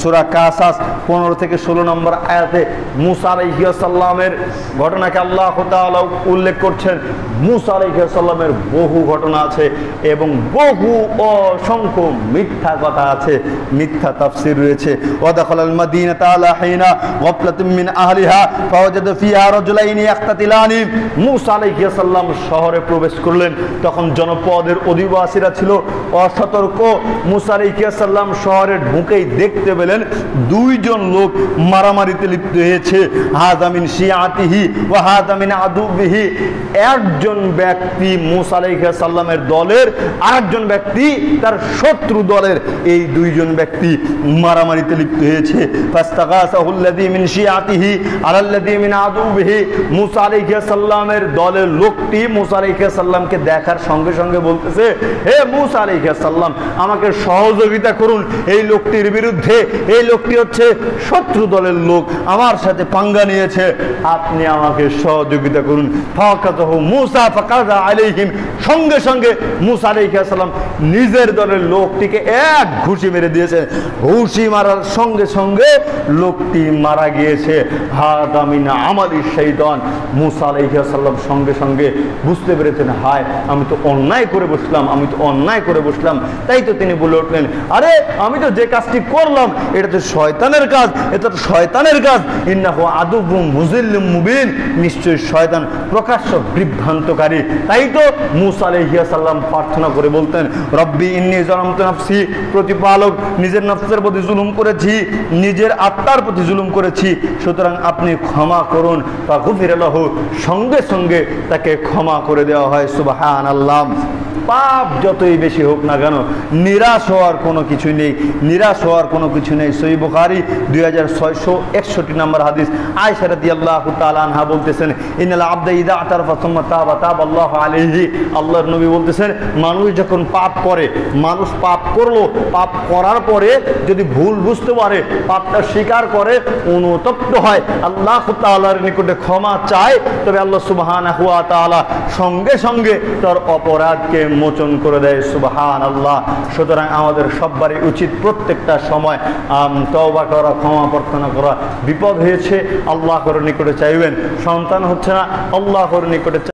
সূরা কাসাস 15 থেকে 16 নম্বর আয়াতে মুসা আলাইহিস সালামের ঘটনাকে আল্লাহ তাআলা উল্লেখ করছেন। মুসা আলাইহিস সালামের বহু ঘটনা আছে এবং বহু অসংখ্য মিথ্যা কথা আছে, মিথ্যা তাফসীর রয়েছে। ওয়া দাখালাল মাদিনাতা আলা হিনা গাফলাতুম মিন আহলিহা ফাওয়াজাদা ফিহা রাজুলাইনি ইয়াকতাতিলানি। মুসা আলাইহিস সালাম শহরে প্রবেশ করলেন, তখন জনপদের অধিবাসীরা ছিল অসতর্ক। মুসা আলাইহিস সালাম শহরে ঢুকেই দেখতে পেলেন দুইজন লোক মারামারিতে লিপ্ত হয়েছে। হাযা মিন শিয়াতিহি ওয়া হাযা মিন আদুবিহি। একজন ব্যক্তি মুসা আলাইহিস সালামের দলের, আরেকজন ব্যক্তি তার শত্রু দলের। এই দুইজন ব্যক্তি মারামারিতে লিপ্ত হয়েছে। ফাস্তাগাসাহুল্লাযী মিন শিয়াতিহি আলাল্লাযী মিন আদুবিহি। মুসা আলাইহিস সালামের দলের লোকটি মুসা আলাইহিস সালামকে দেখার সঙ্গে সঙ্গে বলতেছে, হে মুসা আলাইহিস সালাম, আমাকে সহযোগিতা করুন এই লোকটির বিরুদ্ধে। এই লোকটি হচ্ছে শত্রু দলের লোক, আমার সাথে পাঙ্গা নিয়েছে, আপনি আমাকে সহযোগিতা করুন। ফাকাযাহু মুসা ফাকাযা আলাইহিম। সঙ্গে সঙ্গে মুসা আলাইহিস সালাম নিজের দলের লোকটিকে এক ঘুষি মেরে দিয়েছেন। ঘুষি মারার সঙ্গে সঙ্গে লোকটি মারা গিয়েছে। হাযা মিন আমালি শাইতান। মুসা আলাইহিস সালাম সঙ্গে সঙ্গে বুঝতে পেরেছেন, হায় আমি তো অন্যায় করে বসলাম, আমি তো অন্যায় করে বসলাম। তাই তো তিনি বলে উঠলেন, আরে আমি তো যে কাজটি করলাম এটা তো শয়তানের কাজ, এটা তো শয়তানের কাজ। ইন্নাহু আদুউম মুযিল্লুম মুবিন। নিশ্চয়ই শয়তান প্রকাশ্য বিভ্রান্তকারী। তাই তো মুসা আলাইহিস সালাম প্রার্থনা করে বলতেন, রব্বি ইন্নী যালামতু নাফসি, প্রতিপালক নিজের নফসের প্রতি জুলুম করেছি, নিজের আত্মার প্রতি জুলুম করেছি, সুতরাং আপনি ক্ষমা করুন। ফাগফির লাহু। সঙ্গে সঙ্গে তাকে ক্ষমা করে দেওয়া হয়। সুবহানাল্লাহ। পাপ যতই বেশি হোক না কেন নিরাশ হওয়ার কোনো কিছু নেই, নিরাশ হওয়ার কোনো কিছু নেই। সহিহ বুখারী 2661 নম্বর হাদিস। আয়েশা রাদিয়াল্লাহু তাআলা আনহা বলতেছেন, ইন্নাল আবদা ইযা আতারাফা সুম্মা তাবা তাবাল্লাহু আলাইহি। আল্লাহর নবী বলতেছেন, মানুষ যখন পাপ করে, মানুষ পাপ করলো, পাপ করার পরে যদি ভুল বুঝতে পারে, পাপটা স্বীকার করে, অনুতপ্ত হয়, আল্লাহ তাআলার নিকটে ক্ষমা চায়, তবে আল্লাহ সুবহানাহু ওয়া তাআলা সঙ্গে সঙ্গে তার অপরাধকে মোচন করে দেয়। সুবহানাল্লাহ। সুতরাং আমাদের সবারই উচিত প্রত্যেকটা সময় তওবা করা, ক্ষমা প্রার্থনা করা। বিপদ হয়েছে আল্লাহর নিকটে চাইবেন, সন্তান হচ্ছে না আল্লাহর নিকটে